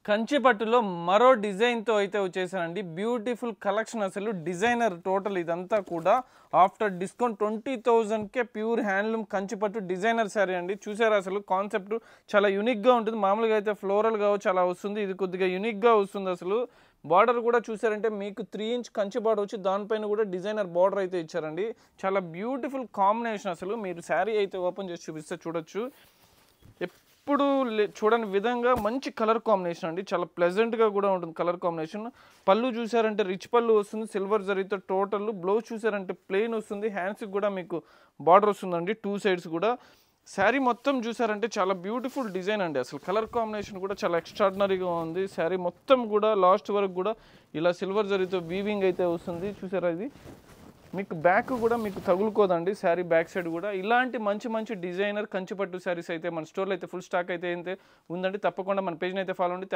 కంచి పట్టులో మరో డిజైన్తో అయితే వచ్చేసానండి. బ్యూటిఫుల్ కలెక్షన్, అసలు డిజైనర్ టోటల్ ఇదంతా కూడా ఆఫ్టర్ డిస్కౌంట్ 20,000కే ప్యూర్ హ్యాండ్లూమ్ కంచి పట్టు డిజైనర్ శారీ అండి. చూసారా అసలు కాన్సెప్ట్ చాలా యూనిక్గా ఉంటుంది. మామూలుగా అయితే ఫ్లోరల్ కావచ్చు అలా వస్తుంది, ఇది కొద్దిగా యూనిక్గా వస్తుంది. అసలు బార్డర్ కూడా చూసారంటే మీకు 3 ఇంచ్ కంచి బార్డర్ వచ్చి దానిపైన కూడా డిజైనర్ బార్డర్ అయితే ఇచ్చారండి. చాలా బ్యూటిఫుల్ కాంబినేషన్. అసలు మీరు శారీ అయితే ఓపెన్ చేసి చూపిస్తే చూడొచ్చు, ఎప్పుడు చూడని విధంగా మంచి కలర్ కాంబినేషన్ అండి. చాలా ప్లెజెంట్గా కూడా ఉంటుంది కలర్ కాంబినేషన్. పళ్ళు చూసారంటే రిచ్ పళ్ళు వస్తుంది, సిల్వర్ జరీతో టోటల్. బ్లౌజ్ చూసారంటే ప్లెయిన్ వస్తుంది, హ్యాండ్స్కి కూడా మీకు బార్డర్ వస్తుందండి 2 సైడ్స్ కూడా. శారీ మొత్తం చూసారంటే చాలా బ్యూటిఫుల్ డిజైన్ అండి. అసలు కలర్ కాంబినేషన్ కూడా చాలా ఎక్స్ట్రాడినరీగా ఉంది. శారీ మొత్తం కూడా లాస్ట్ వరకు కూడా ఇలా సిల్వర్ జరీతో వీవింగ్ అయితే వస్తుంది. చూసారా, ఇది మీకు బ్యాక్ కూడా మీకు తగులుకోదండి. శారీ బ్యాక్ సైడ్ కూడా ఇలాంటి మంచి మంచి డిజైనర్ కంచిపట్టు శారీస్ అయితే మన స్టోర్లో అయితే ఫుల్ స్టాక్ అయితే ఉందండి. తప్పకుండా మన పేజ్ని అయితే ఫాలో అండి.